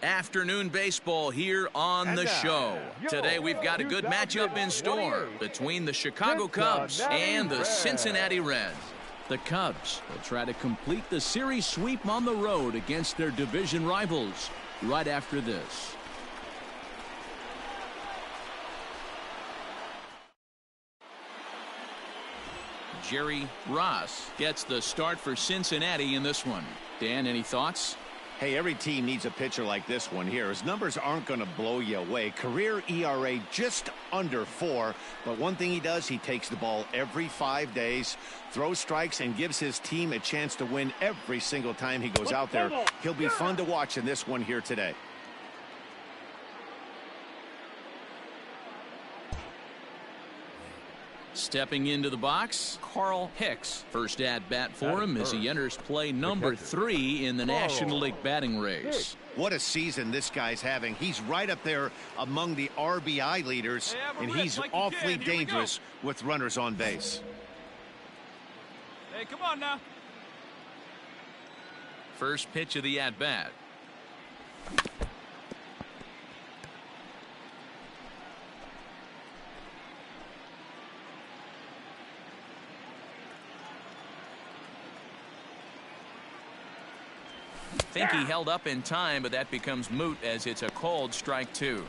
Afternoon baseball here on the show. Today we've got a good matchup in store between the Chicago Cubs and the Cincinnati Reds. The Cubs will try to complete the series sweep on the road against their division rivals right after this. Jerry Ross gets the start for Cincinnati in this one. Dan, any thoughts? Hey, every team needs a pitcher like this one here. His numbers aren't going to blow you away. Career ERA just under 4. But one thing he does, he takes the ball every 5 days, throws strikes, and gives his team a chance to win every single time he goes out there. He'll be fun to watch in this one here today. Stepping into the box, Carl Hicks. First at bat for him as he enters play number 3 in the National League batting race. What a season this guy's having. He's right up there among the RBI leaders, and he's awfully dangerous with runners on base. Hey, come on now. First pitch of the at bat. Think he held up in time, but that becomes moot as it's a called strike 2.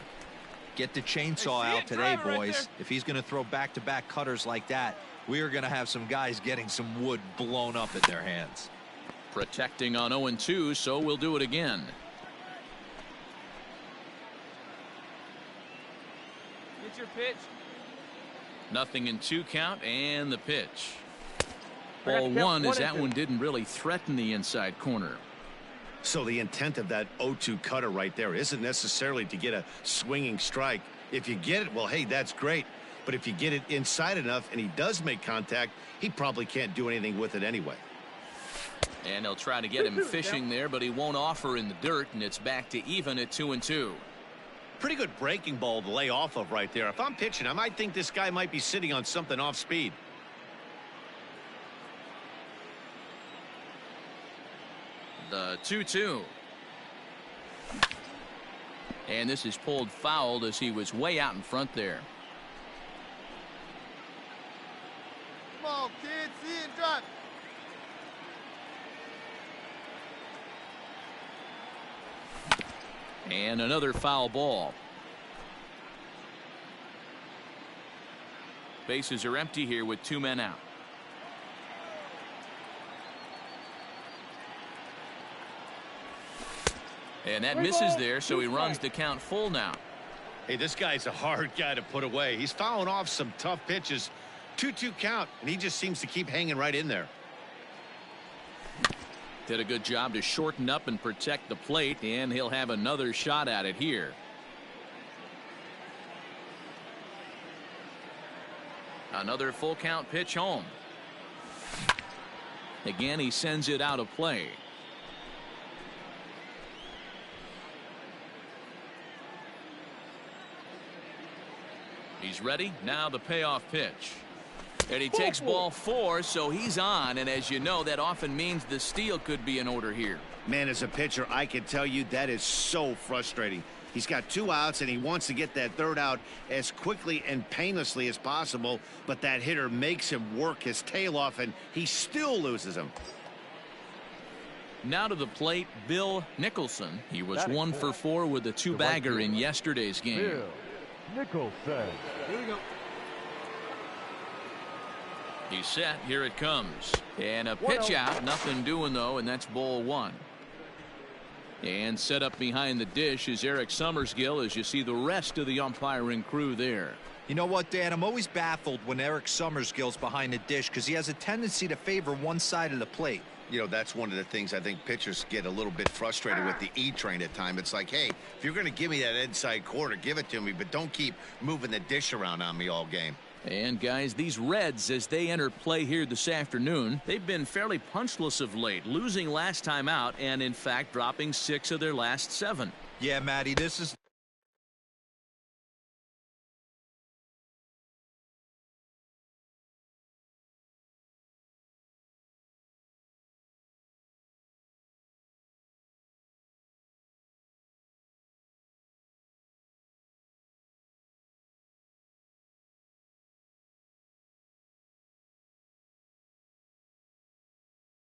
Get the chainsaw out today, boys. If he's going to throw back-to-back cutters like that, we are going to have some guys getting some wood blown up in their hands. Protecting on 0-2, so we'll do it again. Get your pitch. Nothing in 2 count, and the pitch. Ball 1 as that one didn't really threaten the inside corner. So the intent of that 0-2 cutter right there isn't necessarily to get a swinging strike. If you get it, well, hey, that's great. But if you get it inside enough and he does make contact, he probably can't do anything with it anyway. And they'll try to get him fishing there, but he won't offer in the dirt, and it's back to even at 2-2. Pretty good breaking ball to lay off of right there. If I'm pitching, I might think this guy might be sitting on something off speed. The 2-2. And this is pulled foul as he was way out in front there. Come on, kids, see and drive. And another foul ball. Bases are empty here with 2 men out. And that misses there, so he runs the count full now. Hey, this guy's a hard guy to put away. He's fouling off some tough pitches. 2-2 count, and he just seems to keep hanging right in there. Did a good job to shorten up and protect the plate, and he'll have another shot at it here. Another full count pitch home. Again, he sends it out of play. He's ready. Now the payoff pitch. And he takes ball 4, so he's on. And as you know, that often means the steal could be in order here. Man, as a pitcher, I can tell you that is so frustrating. He's got 2 outs, and he wants to get that 3rd out as quickly and painlessly as possible. But that hitter makes him work his tail off, and he still loses him. Now to the plate, Bill Nicholson. He was 1 for 4 with a 2-bagger in yesterday's game. Nicholson. Here we go. He's set. Here it comes. And a pitch out. Nothing doing, though, and that's ball 1. And set up behind the dish is Eric Summersgill as you see the rest of the umpiring crew there. You know what, Dan? I'm always baffled when Eric Summersgill's behind the dish because he has a tendency to favor one side of the plate. You know, that's one of the things I think pitchers get a little bit frustrated with the E-train at times. It's like, hey, if you're going to give me that inside corner, give it to me, but don't keep moving the dish around on me all game. And guys, these Reds, as they enter play here this afternoon, they've been fairly punchless of late, losing last time out and in fact dropping 6 of their last 7. Yeah, Matty, this is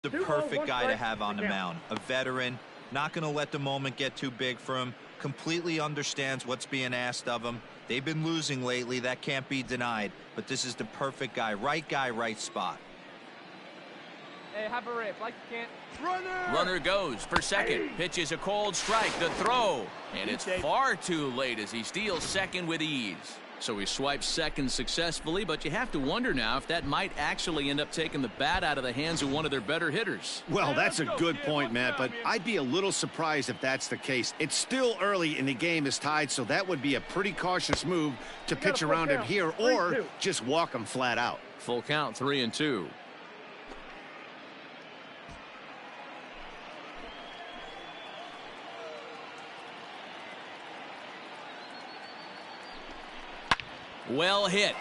The perfect guy to have on the mound. A veteran, not going to let the moment get too big for him, completely understands what's being asked of him. They've been losing lately, that can't be denied, but this is the perfect guy, right spot. Hey, have a rip like you can't. Runner goes for second. Pitches a cold strike. The throw. And it's far too late as he steals second with ease. So he swipes second successfully, but you have to wonder now if that might actually end up taking the bat out of the hands of one of their better hitters. Well, that's a good point, Matt, but I'd be a little surprised if that's the case. It's still early and the game is tied, so that would be a pretty cautious move to pitch around him here or just walk him flat out. Full count, 3-2. Well hit.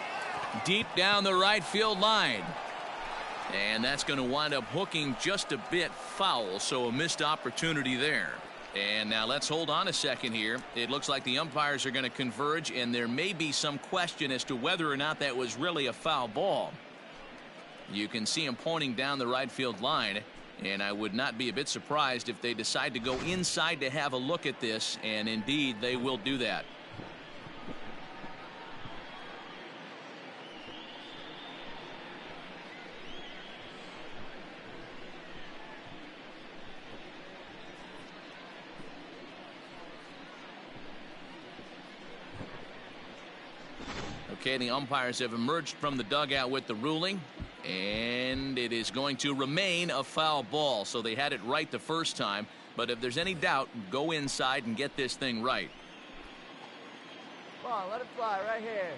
Deep down the right field line. And that's going to wind up hooking just a bit foul, so a missed opportunity there. And now let's hold on a second here. It looks like the umpires are going to converge, and there may be some question as to whether or not that was really a foul ball. You can see him pointing down the right field line, and I would not be a bit surprised if they decide to go inside to have a look at this, and indeed they will do that. Okay, the umpires have emerged from the dugout with the ruling, and it is going to remain a foul ball. So they had it right the first time, but if there's any doubt, go inside and get this thing right. Come on, let it fly right here.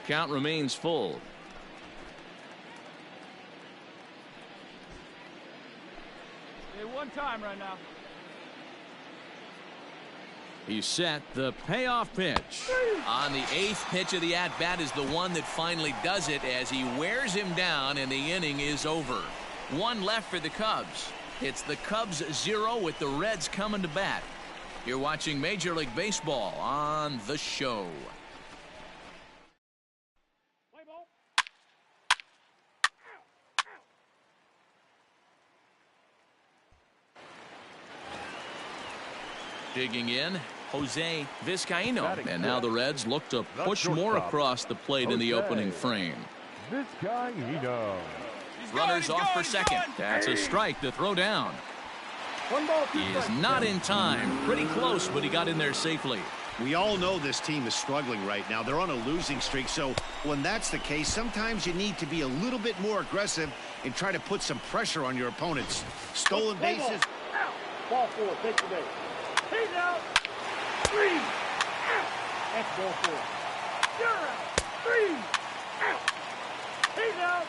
Count remains full. Hey, one time right now. He's set. The payoff pitch. On the 8th pitch of the at-bat is the one that finally does it as he wears him down, and the inning is over. One left for the Cubs. It's the Cubs 0 with the Reds coming to bat. You're watching Major League Baseball on The Show. Digging in, Jose Vizcaíno. And now the Reds look to push more across the plate in the opening frame. Vizcaíno. Runners off for second. That's a strike to throw down. He is not in time. Pretty close, but he got in there safely. We all know this team is struggling right now. They're on a losing streak, so when that's the case, sometimes you need to be a little bit more aggressive and try to put some pressure on your opponents. Stolen bases. Ball 4, take the base. He's out. 3 out. That's ball 4. You're out. 3 out. He's out.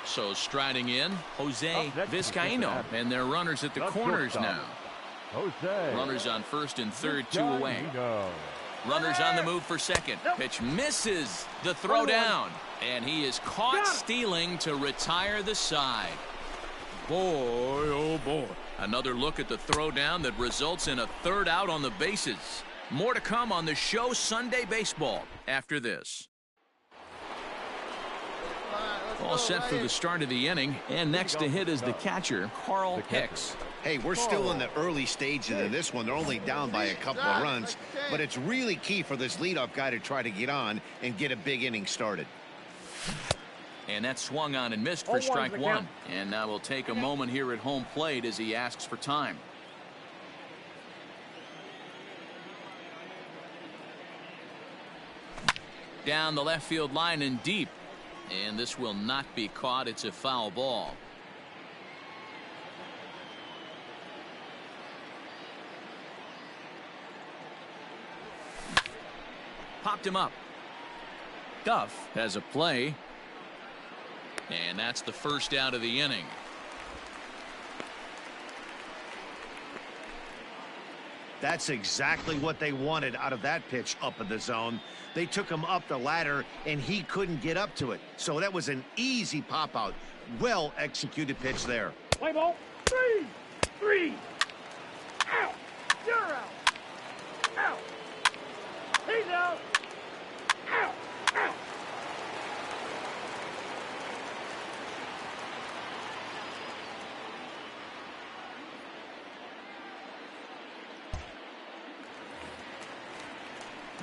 So striding in, Jose Vizcaíno, and they're runners at the corners now. Jose. Runners on first and third, 2 away. Runners on the move for second. Pitch misses the throw down, and he is caught stealing to retire the side. Boy, oh boy. Another look at the throw down that results in a third out on the bases. More to come on the Show Sunday Baseball after this. All set for the start of the inning, and next to hit is the catcher, Carl Hicks. Hey, we're still in the early stages of this one. They're only down by a couple of runs, but it's really key for this leadoff guy to try to get on and get a big inning started. And that swung on and missed for strike one. And now we'll take a moment here at home plate as he asks for time. Down the left field line and deep. And this will not be caught. It's a foul ball. Popped him up. Duff has a play. And that's the first out of the inning. That's exactly what they wanted out of that pitch up in the zone. They took him up the ladder, and he couldn't get up to it. So that was an easy pop-out. Well-executed pitch there. Play ball. 3 out. You're out. Out. He's out. Out. Out.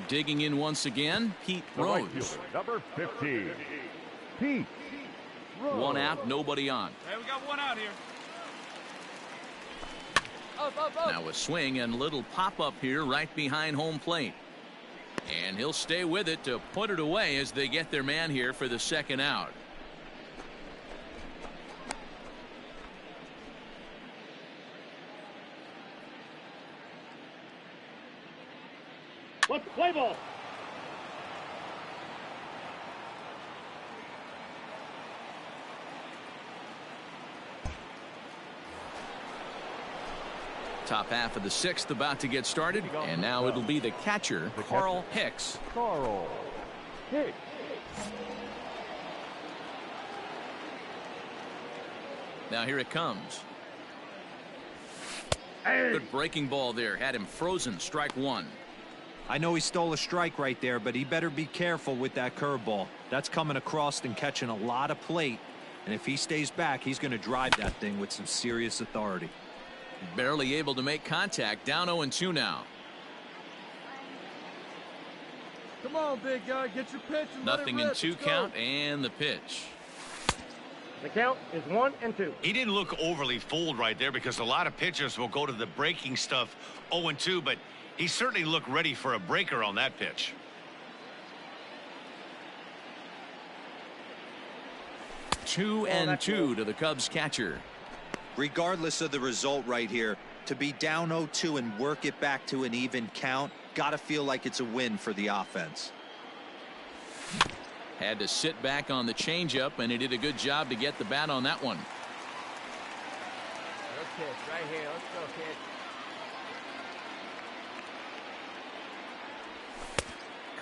Digging in once again, Pete Rose. Number 15. Pete Rose. One out, nobody on. Hey, we got one out here. Now a swing and little pop-up here right behind home plate. And he'll stay with it to put it away as they get their man here for the second out. Let's play ball. Top half of the sixth about to get started, and now it'll be the catcher, Carl Hicks. Carl Hicks. Now here it comes. Hey. Good breaking ball there, had him frozen. Strike one. I know he stole a strike right there, but he better be careful with that curveball. That's coming across and catching a lot of plate, and if he stays back, he's going to drive that thing with some serious authority. Barely able to make contact. Down 0-2 now. Come on, big guy, get your pitch and let it Nothing in rip. two Let's count, go. and the pitch. The count is 1-2. He didn't look overly fooled right there because a lot of pitchers will go to the breaking stuff 0-2, but he certainly looked ready for a breaker on that pitch. Two and two to the Cubs catcher. Regardless of the result right here, to be down 0-2 and work it back to an even count, gotta feel like it's a win for the offense. Had to sit back on the changeup, and he did a good job to get the bat on that one. Let's pitch right here. Let's go, kid.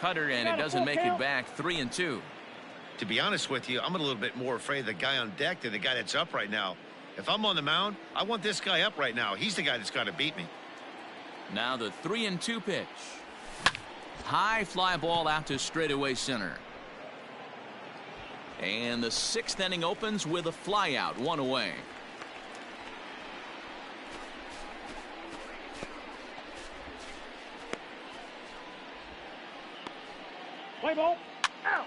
Cutter, and it doesn't make it back. 3-2. To be honest with you, I'm a little bit more afraid of the guy on deck than the guy that's up right now. If I'm on the mound, I want this guy up right now. He's the guy that's got to beat me. Now the 3-2 pitch. High fly ball out to straightaway center. And the sixth inning opens with a fly out, one away. Play ball. Out.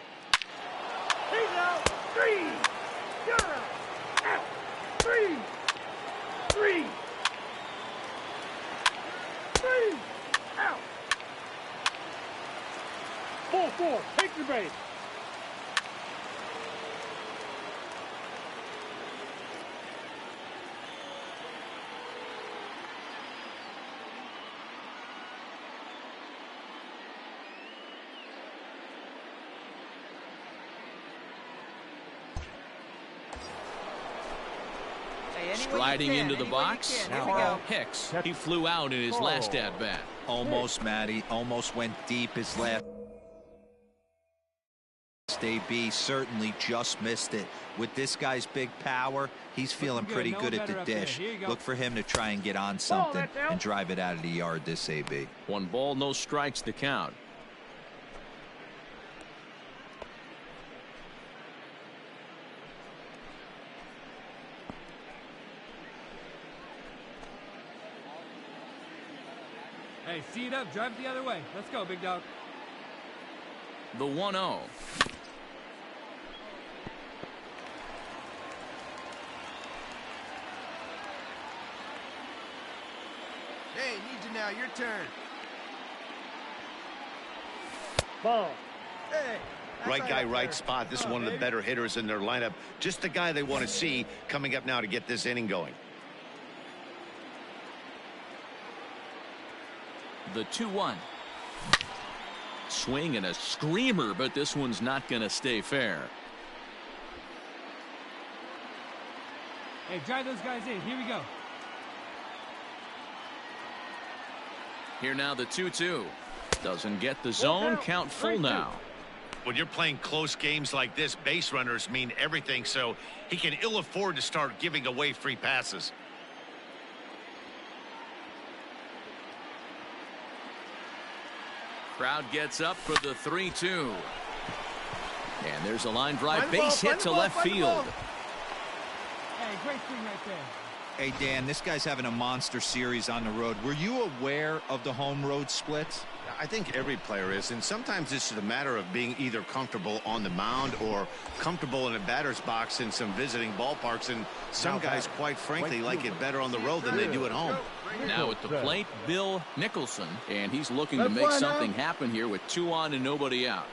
He's out. 3. You're out. Out. 3. 3. 3. Out. 4-4. Take your base. Striding into the box, Carl Hicks. He flew out in his last at-bat. Almost, Matty. Almost went deep his last AB. Certainly just missed it. With this guy's big power, he's feeling pretty good at the dish. Look for him to try and get on something and drive it out of the yard this AB. 1 ball, no strikes to count. Hey, see it up, drive it the other way. Let's go, big dog. The 1-0. Hey, need you now. Your turn. Ball. Hey. Right guy, right spot. This is one of the better hitters in their lineup. Just the guy they want to see coming up now to get this inning going. The 2-1. Swing and a screamer, but this one's not going to stay fair. Hey, drive those guys in. Here we go. Here now the 2-2. Doesn't get the zone. Count full now. When you're playing close games like this, base runners mean everything, so he can ill afford to start giving away free passes. Crowd gets up for the 3-2. And there's a line drive base hit to left field. Hey, great swing right there. Hey, Dan, this guy's having a monster series on the road. Were you aware of the home road splits? I think every player is, and sometimes it's just a matter of being either comfortable on the mound or comfortable in a batter's box in some visiting ballparks, and some guys, quite frankly, like it better on the road than they do at home. Now at the plate, Bill Nicholson, and he's looking to make something happen here with 2 on and nobody out.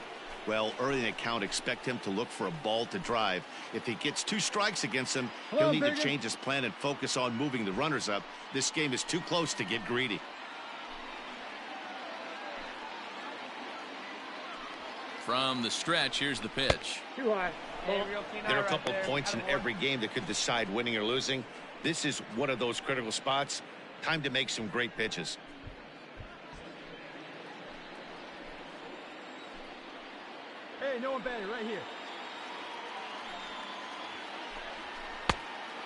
Well, early in the count, expect him to look for a ball to drive. If he gets 2 strikes against him, he'll need to change his plan and focus on moving the runners up. This game is too close to get greedy. From the stretch, here's the pitch. Too high. There are a couple of points in every game that could decide winning or losing. This is one of those critical spots. Time to make some great pitches. Hey, no one batted right here.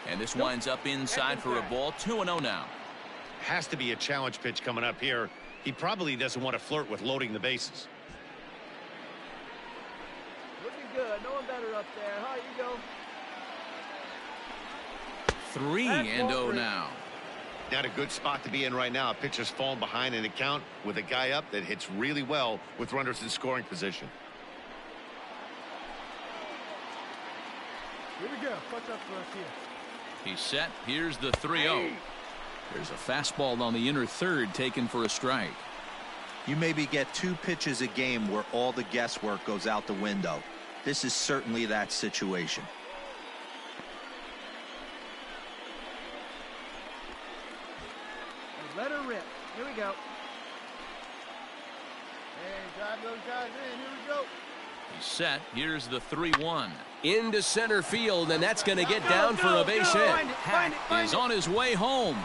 And this winds up inside for a ball. 2-0 now. Has to be a challenge pitch coming up here. He probably doesn't want to flirt with loading the bases. Looking good. No one better up there. Huh, you go. 3-0 now. Not a good spot to be in right now. A pitcher's falling behind in the count with a guy up that hits really well with runners in scoring position. Here we go. Clutch up for us here. He's set. Here's the 3-0. There's a fastball on the inner third taken for a strike. You maybe get 2 pitches a game where all the guesswork goes out the window. This is certainly that situation. Let her rip. Here we go. Hey, drive those guys in. Here we go. He's set. Here's the 3-1. Into center field, and that's going to get down for a base hit. Hack is on his way home.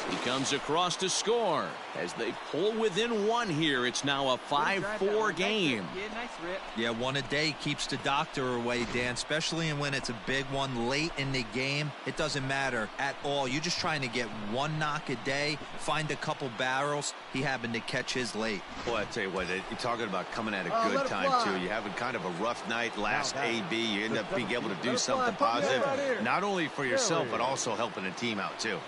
He comes across to score as they pull within 1 here. It's now a 5-4 game. Nice rip. Yeah, 1 a day keeps the doctor away, Dan, especially when it's a big one late in the game. It doesn't matter at all. You're just trying to get 1 knock a day, find a couple barrels. He happened to catch his late. Boy, I tell you what, you're talking about coming at a good time, too. You're having kind of a rough night last AB. You end up being able to do something positive, not only for yourself, but also helping the team out, too.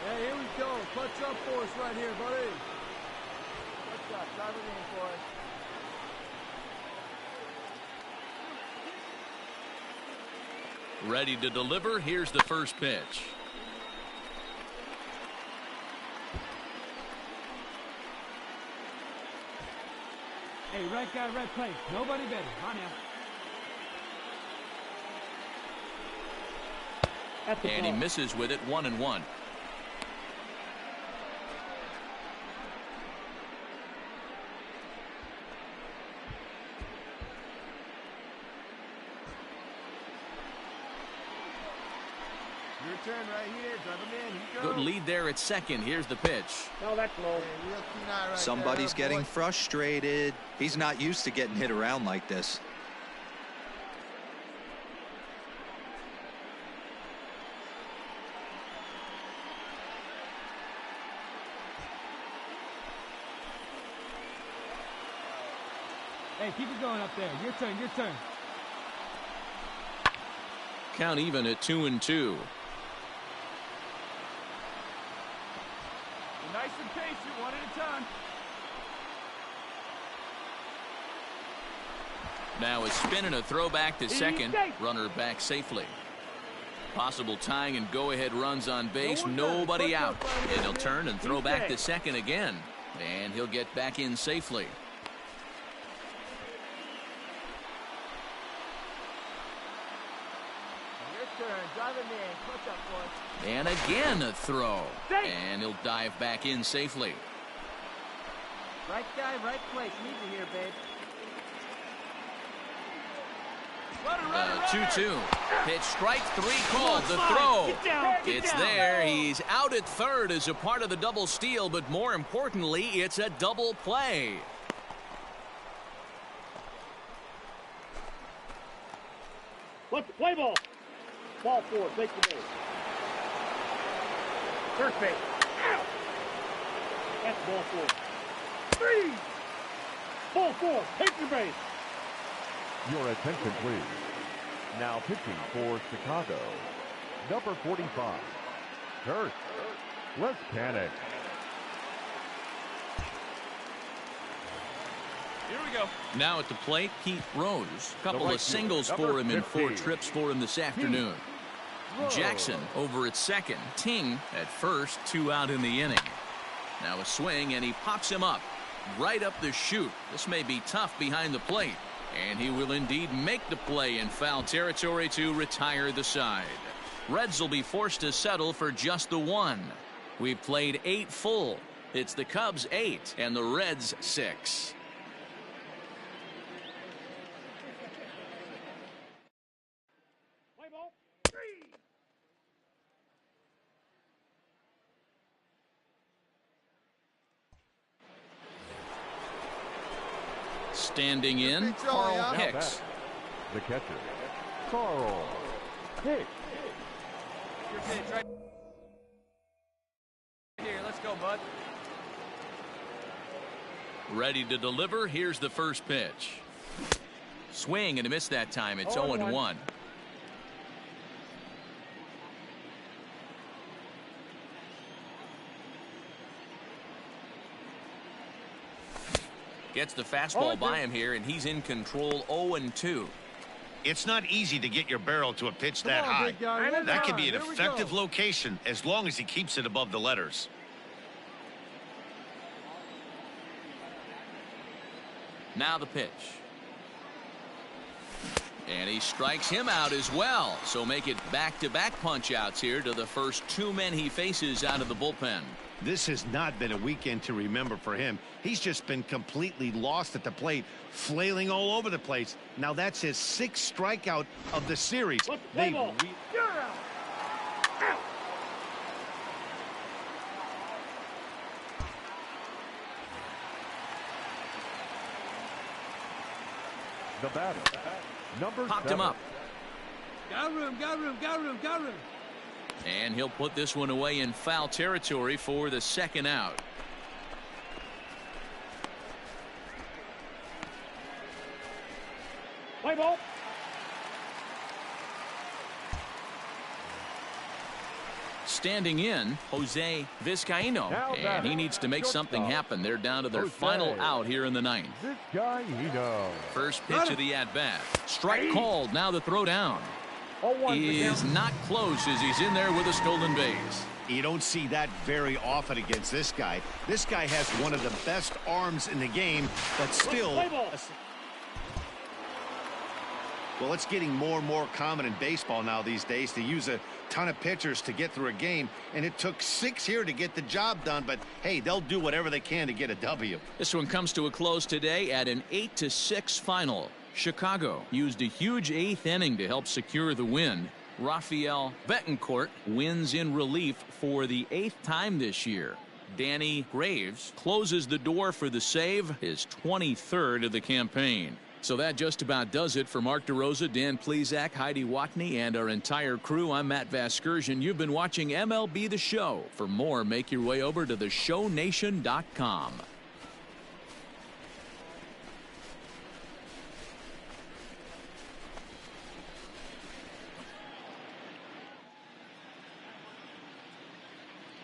Hey, here we go. Clutch up for us right here, buddy. Clutch up. Drive it in for us. Ready to deliver. Here's the first pitch. Hey, right guy, right place. Nobody better. On now. And he misses with it. 1-1. Turn right here. Drive him in. Here you go. Good lead there at second. Here's the pitch. No, that's low. Right Somebody's there, getting frustrated. He's not used to getting hit around like this. Hey, keep it going up there. Your turn, your turn. Count even at 2-2. Nice and patient, 1 at a time. Now a spin and a throwback to second. Runner back safely. Possible tying and go-ahead runs on base. Nobody out. And he'll turn and throw back to second again. And he'll get back in safely. Drive him in. Clutch up for us. And again a throw. And he'll dive back in safely. Right guy, right place. Easy here, babe. 2-2. Pitch, strike 3 called. The throw. It's there. He's out at third as a part of the double steal, but more importantly, it's a double play. Let's play ball. Ball 4, take the base. First base. Out. That's ball 4. 3. Ball 4. Take your base. Your attention, please. Now pitching for Chicago, number 45, Kurt. Let's panic. Here we go. Now at the plate, Pete Rose. Couple of singles for him in 4 trips for him this afternoon. Jackson over at second. Ting at first. 2 out in the inning. Now a swing, and he pops him up. Right up the chute. This may be tough behind the plate. And he will indeed make the play in foul territory to retire the side. Reds will be forced to settle for just the 1. We've played 8 full. It's the Cubs 8 and the Reds 6. Play ball 3. Standing in, Carl Hicks. The catcher, Carl Hicks. Your pitch right here. Let's go, bud. Ready to deliver. Here's the first pitch. Swing and a miss that time. It's 0-1. Gets the fastball by him here, and he's in control. 0-2. It's not easy to get your barrel to a pitch that high. That can be an effective location as long as he keeps it above the letters. Now the pitch. And he strikes him out as well. So make it back-to-back punch-outs here to the first 2 men he faces out of the bullpen. This has not been a weekend to remember for him. He's just been completely lost at the plate, flailing all over the place. Now that's his 6th strikeout of the series. You're out. Out. The batter, number Popped 7. him up. Got room, got room, got room, got room. And he'll put this one away in foul territory for the 2nd out. Play ball. Standing in, Jose Vizcaíno. And he needs to make something happen. They're down to their final out here in the 9th. Vizcaíno. First pitch of the at-bat. Strike called. Now the throw down. Is not close as he's in there with a stolen base. You don't see that very often against this guy. This guy has one of the best arms in the game, but still. Well, it's getting more and more common in baseball now these days to use a ton of pitchers to get through a game, and it took 6 here to get the job done, but hey, they'll do whatever they can to get a W. This one comes to a close today at an 8-6 final. Chicago used a huge 8th inning to help secure the win. Rafael Betancourt wins in relief for the 8th time this year. Danny Graves closes the door for the save, his 23rd of the campaign. So that just about does it for Mark DeRosa, Dan Plesac, Heidi Watney, and our entire crew. I'm Matt Vasgersian. You've been watching MLB The Show. For more, make your way over to theshownation.com.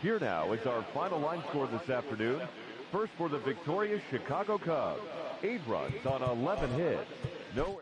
Here now is our final line score this afternoon. First for the victorious Chicago Cubs, 8 runs on 11 hits. No